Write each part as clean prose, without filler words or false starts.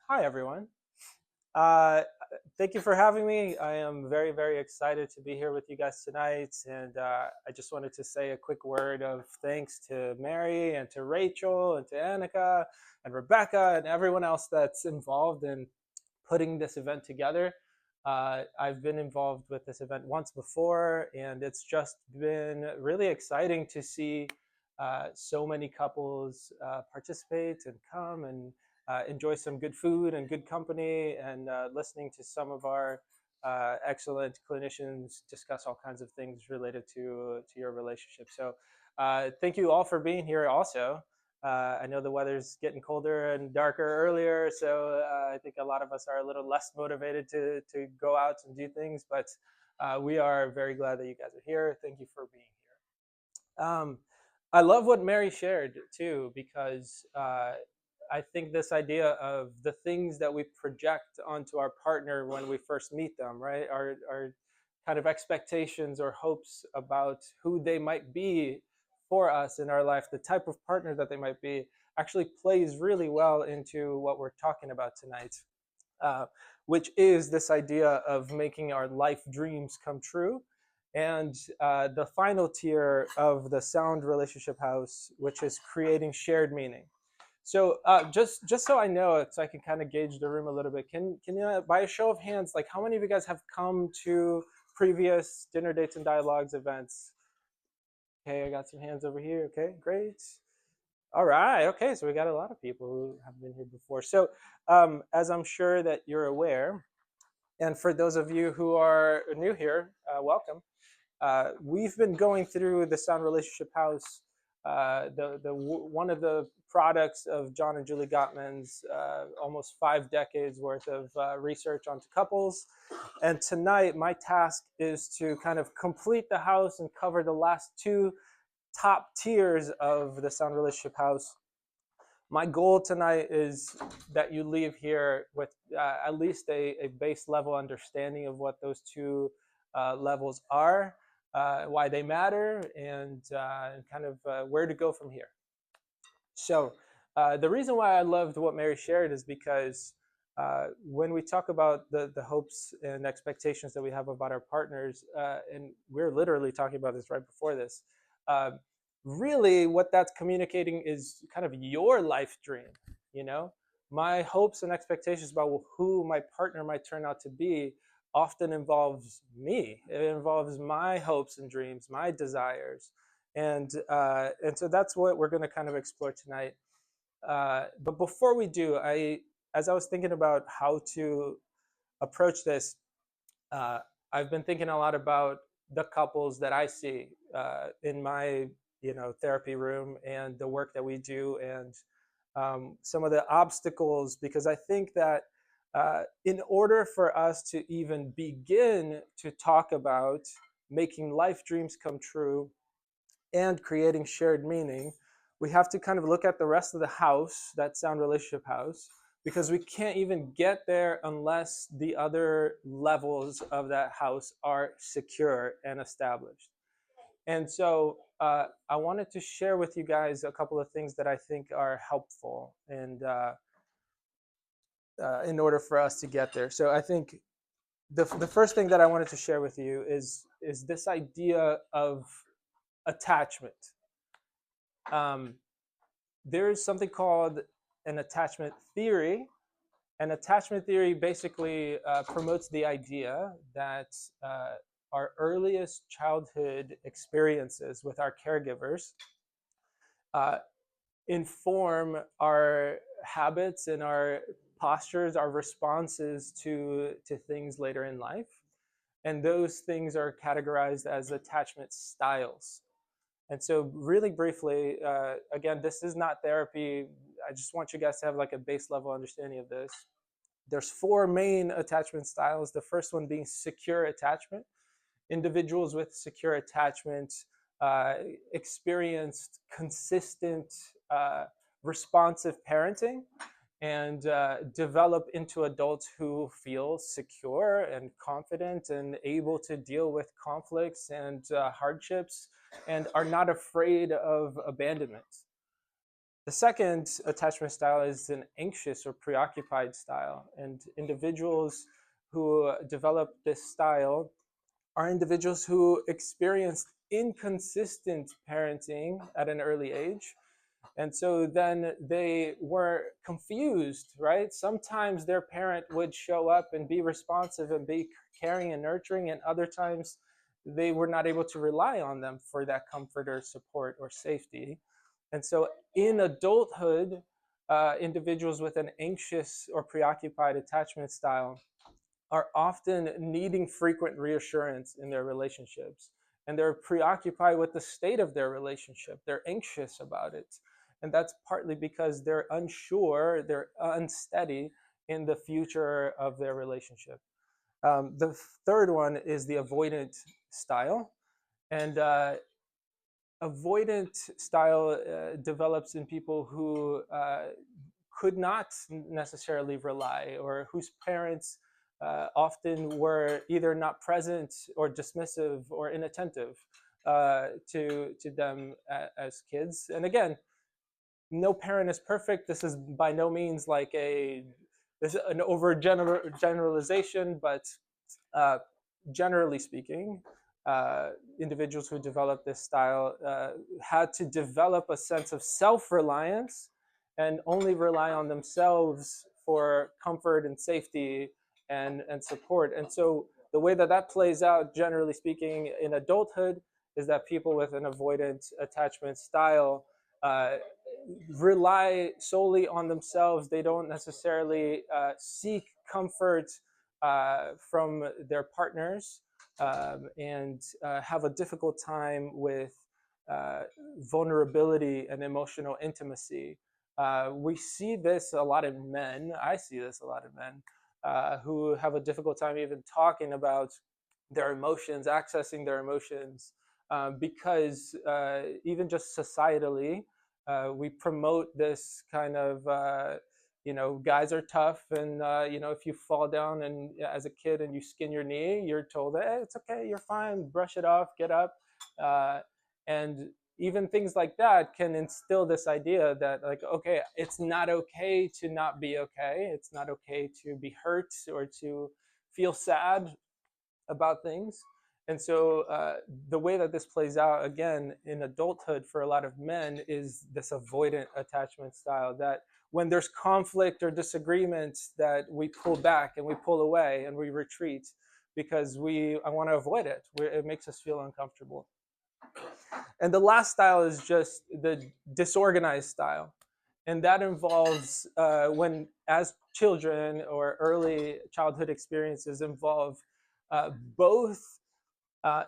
Hi, everyone. Uh, Thank you for having me. I am very, very excited to be here with you guys tonight. And I just wanted to say a quick word of thanks to Mary and to Rachel and to Annika and Rebecca and everyone else that's involved in putting this event together. I've been involved with this event once before, and it's just been really exciting to see so many couples participate and come and enjoy some good food and good company, and listening to some of our excellent clinicians discuss all kinds of things related to your relationship. So, thank you all for being here. Also, I know the weather's getting colder and darker earlier, so I think a lot of us are a little less motivated to go out and do things. But we are very glad that you guys are here. Thank you for being here. I love what Mary shared too, because I think this idea of the things that we project onto our partner when we first meet them, right? Our kind of expectations or hopes about who they might be for us in our life, the type of partner that they might be, actually plays really well into what we're talking about tonight, uh, which is this idea of making our life dreams come true. And the final tier of the sound relationship house, which is creating shared meaning. So just so I know, so I can kind of gauge the room a little bit. Can you, by a show of hands, like how many of you guys have come to previous dinner dates and dialogues events? Okay, I got some hands over here. Okay, great. All right. Okay, so we got a lot of people who have been here before. So as I'm sure that you're aware, and for those of you who are new here, welcome. We've been going through the Sound Relationship House, one of the products of John and Julie Gottman's almost 5 decades worth of research onto couples. And tonight, my task is to kind of complete the house and cover the last two top tiers of the Sound Relationship House. My goal tonight is that you leave here with at least a base level understanding of what those two levels are, why they matter, and kind of where to go from here. So the reason why I loved what Mary shared is because when we talk about the hopes and expectations that we have about our partners, and we're literally talking about this right before this, uh, really what that's communicating is kind of your life dream. You know, my hopes and expectations about who my partner might turn out to be often involves me. It involves my hopes and dreams, my desires, and so that's what we're going to kind of explore tonight. But before we do, as I was thinking about how to approach this, uh, I've been thinking a lot about the couples that I see in my therapy room and the work that we do, and some of the obstacles, because I think that in order for us to even begin to talk about making life dreams come true and creating shared meaning, we have to kind of look at the rest of the house, that sound relationship house, because we can't even get there unless the other levels of that house are secure and established. And so I wanted to share with you guys a couple of things that I think are helpful and in order for us to get there. So I think the first thing that I wanted to share with you is this idea of attachment. Um, there's something called an attachment theory. And attachment theory basically promotes the idea that our earliest childhood experiences with our caregivers uh, inform our habits and our postures, our responses to things later in life. And those things are categorized as attachment styles. And so, really briefly, again, this is not therapy. I just want you guys to have like a base level understanding of this. There's four main attachment styles. The first one being secure attachment. Individuals with secure attachment uh, experienced consistent, responsive parenting and develop into adults who feel secure and confident and able to deal with conflicts and hardships and are not afraid of abandonment. The second attachment style is an anxious or preoccupied style. And individuals who develop this style are individuals who experienced inconsistent parenting at an early age. And so then they were confused, right? Sometimes their parent would show up and be responsive and be caring and nurturing, and other times they were not able to rely on them for that comfort or support or safety. And so in adulthood, individuals with an anxious or preoccupied attachment style are often needing frequent reassurance in their relationships. And they're preoccupied with the state of their relationship. They're anxious about it. And that's partly because they're unsure, they're unsteady in the future of their relationship. The third one is the avoidant style. And avoidant style develops in people who could not necessarily rely, or whose parents often were either not present or dismissive or inattentive to them as kids. And again, no parent is perfect. This is by no means like this is an over generalization, but uh, generally speaking, individuals who developed this style had to develop a sense of self-reliance and only rely on themselves for comfort and safety and support. And so the way that that plays out, generally speaking, in adulthood is that people with an avoidant attachment style uh, rely solely on themselves. They don't necessarily seek comfort from their partners, and have a difficult time with uh, vulnerability and emotional intimacy. We see this a lot in men. I see this a lot in men who have a difficult time even talking about their emotions, accessing their emotions, because even just societally, we promote this kind of guys are tough, and if you fall down and as a kid and you skin your knee, you're told, hey, it's okay, you're fine, brush it off, get up. And even things like that can instill this idea that, like, okay, it's not okay to not be okay, it's not okay to be hurt or to feel sad about things. And so the way that this plays out again in adulthood for a lot of men is this avoidant attachment style, that when there's conflict or disagreements, that we pull back and we pull away and we retreat because I want to avoid it. It makes us feel uncomfortable. And the last style is just the disorganized style. And that involves when, as children, or early childhood experiences involve both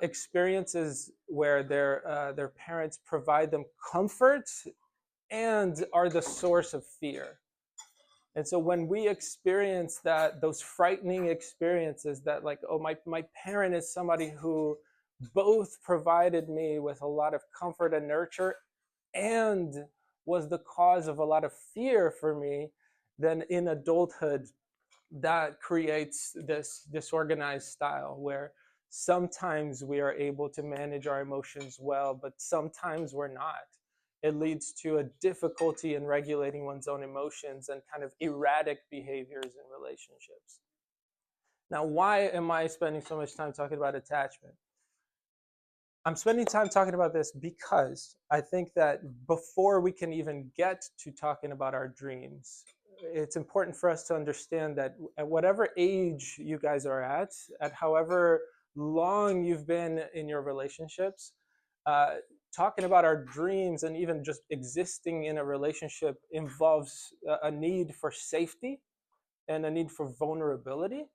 experiences where their parents provide them comfort and are the source of fear. And so when we experience those frightening experiences, that, like, oh, my parent is somebody who both provided me with a lot of comfort and nurture and was the cause of a lot of fear for me, then in adulthood, that creates this disorganized style where sometimes we are able to manage our emotions well, but sometimes we're not. It leads to a difficulty in regulating one's own emotions and kind of erratic behaviors in relationships. Now, why am I spending so much time talking about attachment? I'm spending time talking about this because I think that before we can even get to talking about our dreams, it's important for us to understand that at whatever age you guys are at however long you've been in your relationships, talking about our dreams and even just existing in a relationship involves a need for safety and a need for vulnerability.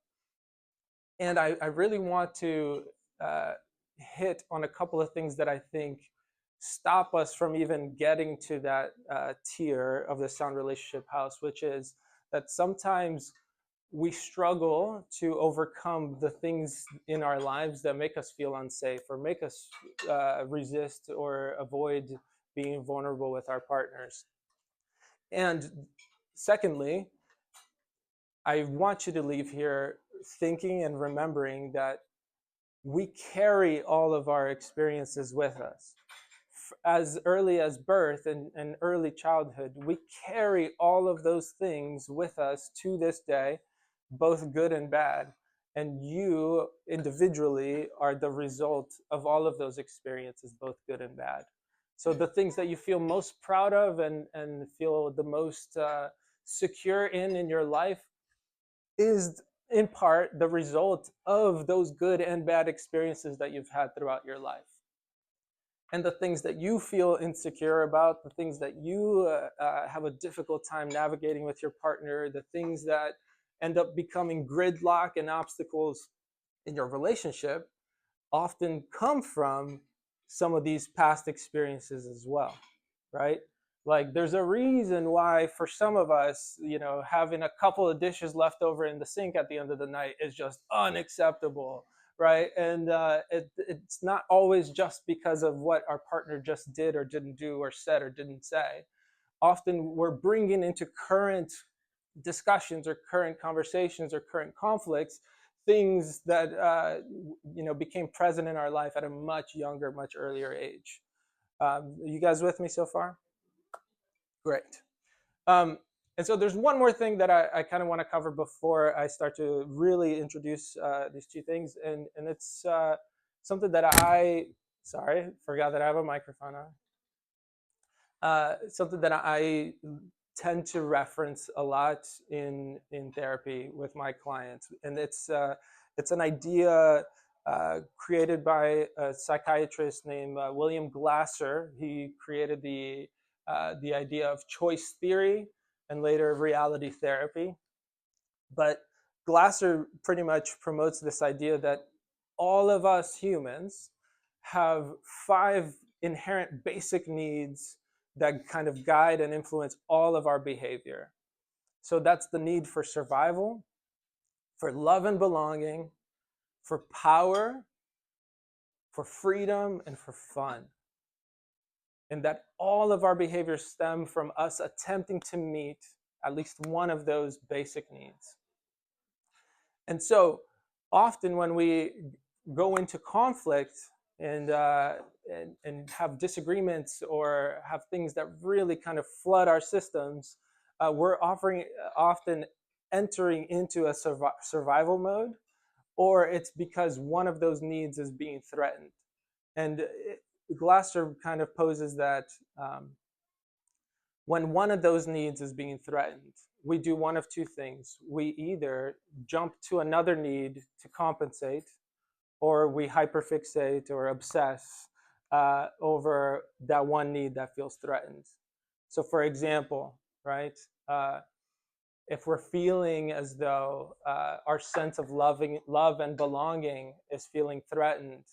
And I really want to uh, hit on a couple of things that I think stop us from even getting to that tier of the sound relationship house, which is that sometimes we struggle to overcome the things in our lives that make us feel unsafe or make us resist or avoid being vulnerable with our partners. And secondly, I want you to leave here thinking and remembering that we carry all of our experiences with us as early as birth and early childhood, we carry all of those things with us to this day, both good and bad. And you individually are the result of all of those experiences, both good and bad. So the things that you feel most proud of and feel the most secure in your life is in part the result of those good and bad experiences that you've had throughout your life. And the things that you feel insecure about, the things that you have a difficult time navigating with your partner, the things that end up becoming gridlock and obstacles in your relationship often come from some of these past experiences as well, right? Like there's a reason why for some of us, having a couple of dishes left over in the sink at the end of the night is just unacceptable, right? And it's not always just because of what our partner just did or didn't do or said or didn't say. Often we're bringing into current discussions or current conversations or current conflicts things that became present in our life at a much younger, much earlier age. You guys with me so far? Great. Um, and so there's one more thing that I kind of want to cover before I start to really introduce these two things, and it's something that sorry, forgot that I have a microphone on. Something that I tend to reference a lot in therapy with my clients, and it's an idea created by a psychiatrist named William Glasser. He created the idea of choice theory and later reality therapy. But Glasser pretty much promotes this idea that all of us humans have 5 inherent basic needs that kind of guide and influence all of our behavior. So that's the need for survival, for love and belonging, for power, for freedom, and for fun. And that all of our behaviors stem from us attempting to meet at least one of those basic needs. And so often when we go into conflict and have disagreements or have things that really kind of flood our systems, we're often entering into a survival mode, or it's because one of those needs is being threatened. And Glasser kind of poses that when one of those needs is being threatened, we do one of two things. We either jump to another need to compensate, or we hyperfixate or obsess over that one need that feels threatened. So, for example, right, if we're feeling as though our sense of love and belonging is feeling threatened,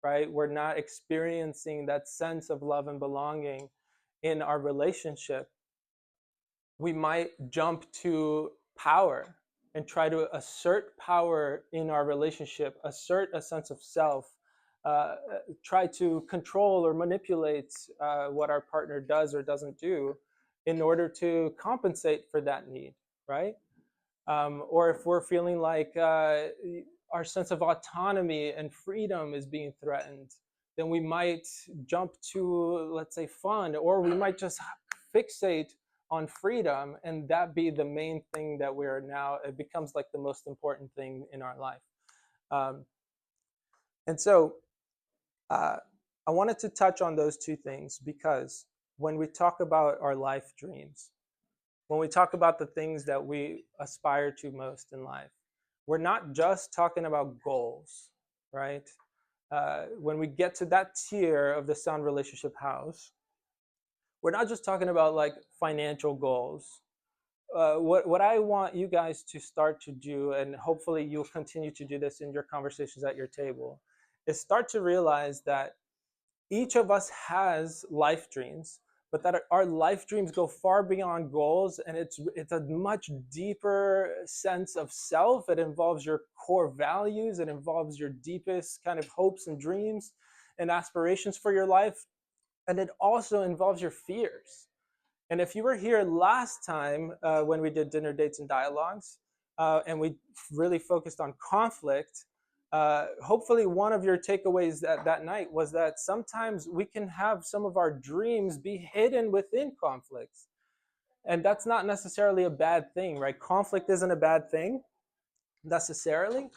right, we're not experiencing that sense of love and belonging in our relationship, we might jump to power and try to assert power in our relationship, assert a sense of self, try to control or manipulate what our partner does or doesn't do in order to compensate for that need, right? Or if we're feeling like our sense of autonomy and freedom is being threatened, then we might jump to, let's say, fun, or we might just fixate on freedom, and that be the main thing that we're now, it becomes like the most important thing in our life. And so I wanted to touch on those two things because when we talk about our life dreams, when we talk about the things that we aspire to most in life, we're not just talking about goals, right? When we get to that tier of the sound relationship house, we're not just talking about like financial goals. What I want you guys to start to do, and hopefully you'll continue to do this in your conversations at your table, is start to realize that each of us has life dreams, but that our life dreams go far beyond goals, and it's a much deeper sense of self. It involves your core values, it involves your deepest kind of hopes and dreams and aspirations for your life, and it also involves your fears. And if you were here last time when we did dinner dates and dialogues, and we really focused on conflict, hopefully one of your takeaways that night was that sometimes we can have some of our dreams be hidden within conflicts, and that's not necessarily a bad thing, right? Conflict isn't a bad thing necessarily,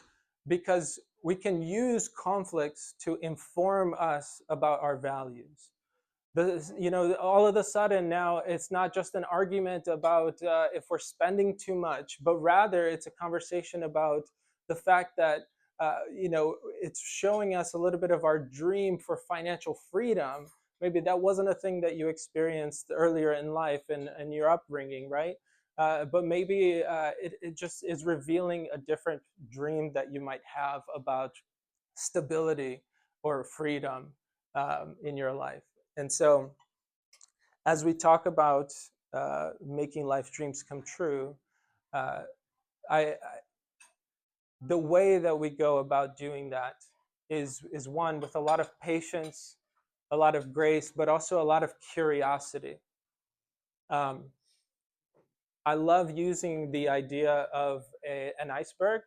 because we can use conflicts to inform us about our values. All of a sudden now it's not just an argument about if we're spending too much, but rather it's a conversation about the fact that it's showing us a little bit of our dream for financial freedom. Maybe that wasn't a thing that you experienced earlier in life and your upbringing, right? But maybe it just is revealing a different dream that you might have about stability or freedom in your life. And so, as we talk about making life dreams come true, uh, I the way that we go about doing that is one with a lot of patience, a lot of grace, but also a lot of curiosity. Um, I love using the idea of an iceberg.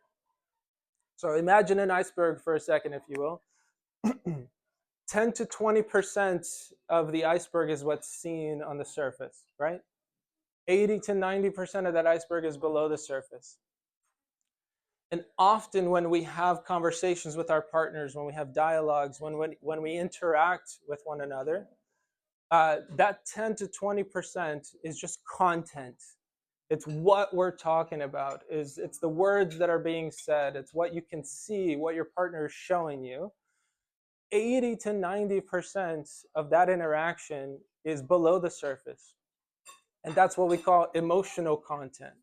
So imagine an iceberg for a second, if you will. 10 to 20% of the iceberg is what's seen on the surface, right? 80 to 90% of that iceberg is below the surface. And often when we have conversations with our partners, when we have dialogues, when we interact with one another, that 10 to 20% is just content. It's what we're talking about. It's the words that are being said. It's what you can see, what your partner is showing you. 80 to 90% of that interaction is below the surface. And that's what we call emotional content.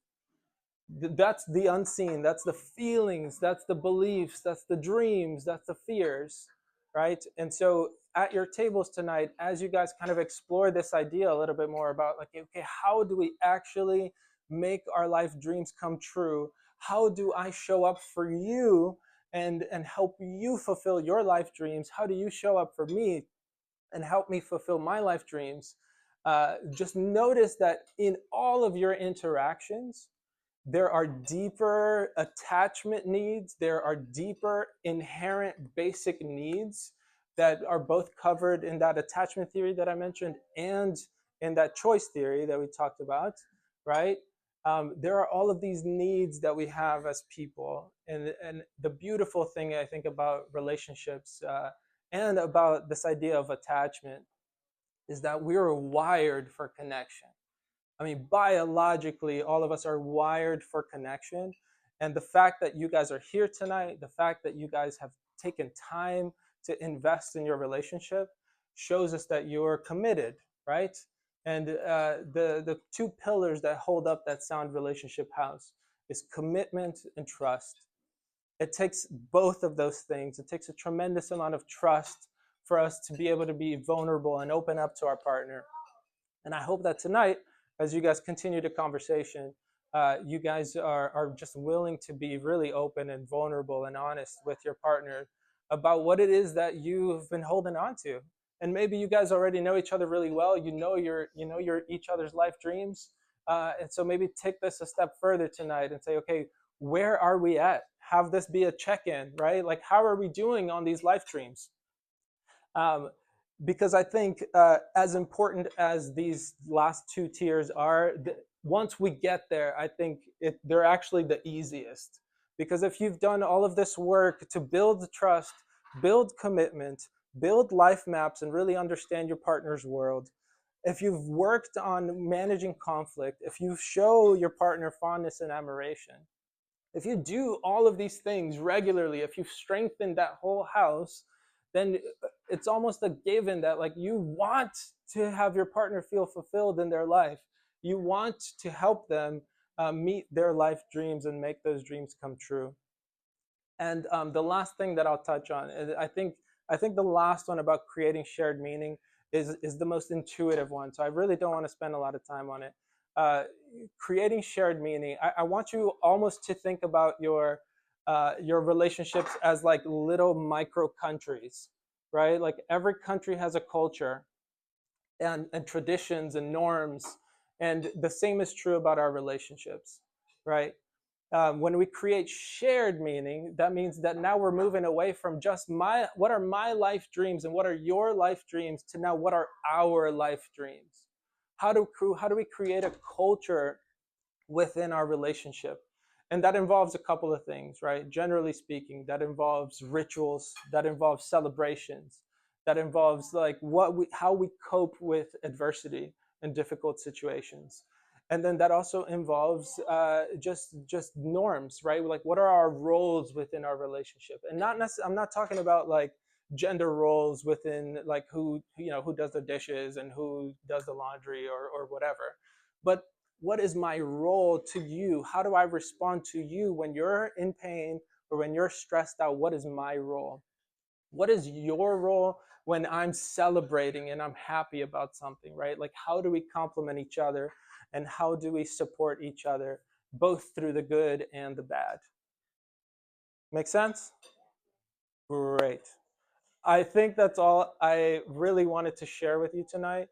That's the unseen, that's the feelings, that's the beliefs, that's the dreams, that's the fears, right? And so at your tables tonight, as you guys kind of explore this idea a little bit more about, like, okay, how do we actually make our life dreams come true? How do I show up for you and help you fulfill your life dreams? How do you show up for me and help me fulfill my life dreams? Just notice that in all of your interactions, there are deeper attachment needs, there are deeper inherent basic needs that are both covered in that attachment theory that I mentioned and in that choice theory that we talked about, right? There are all of these needs that we have as people. And the beautiful thing I think about relationships and about this idea of attachment is that we're wired for connection. I mean, biologically, all of us are wired for connection. And the fact that you guys are here tonight, the fact that you guys have taken time to invest in your relationship shows us that you're committed, right? And the two pillars that hold up that sound relationship house is commitment and trust. It takes both of those things. It takes a tremendous amount of trust for us to be able to be vulnerable and open up to our partner. And I hope that tonight, as you guys continue the conversation, you guys are just willing to be really open and vulnerable and honest with your partner about what it is that you've been holding on to. And maybe you guys already know each other really well. You know your each other's life dreams. And so maybe take this a step further tonight and say, okay, where are we at? Have this be a check-in, right? Like, how are we doing on these life dreams? Um, because I think as important as these last two tiers are, once we get there, I think they're actually the easiest. Because if you've done all of this work to build trust, build commitment, build life maps, and really understand your partner's world, if you've worked on managing conflict, if you show your partner fondness and admiration, if you do all of these things regularly, if you've strengthened that whole house, then it's almost a given that, like, you want to have your partner feel fulfilled in their life. You want to help them meet their life dreams and make those dreams come true. And the last thing that I'll touch on, and I think the last one about creating shared meaning is the most intuitive one. So I really don't want to spend a lot of time on it. Uh, Creating shared meaning. I want you almost to think about your relationships as like little micro countries, right? Like every country has a culture and traditions and norms, and the same is true about our relationships, right? When we create shared meaning, that means that now we're moving away from just what are my life dreams and what are your life dreams to now what are our life dreams. How do we create a culture within our relationship? And that involves a couple of things, right? Generally speaking, that involves rituals, that involves celebrations, that involves like how we cope with adversity and difficult situations. And then that also involves just norms, right? Like what are our roles within our relationship? And not necessarily, I'm not talking about like gender roles within like who does the dishes and who does the laundry or whatever, but what is my role to you? How do I respond to you when you're in pain or when you're stressed out? What is my role? What is your role when I'm celebrating and I'm happy about something, right? Like, how do we complement each other and how do we support each other, both through the good and the bad? Make sense? Great. I think that's all I really wanted to share with you tonight.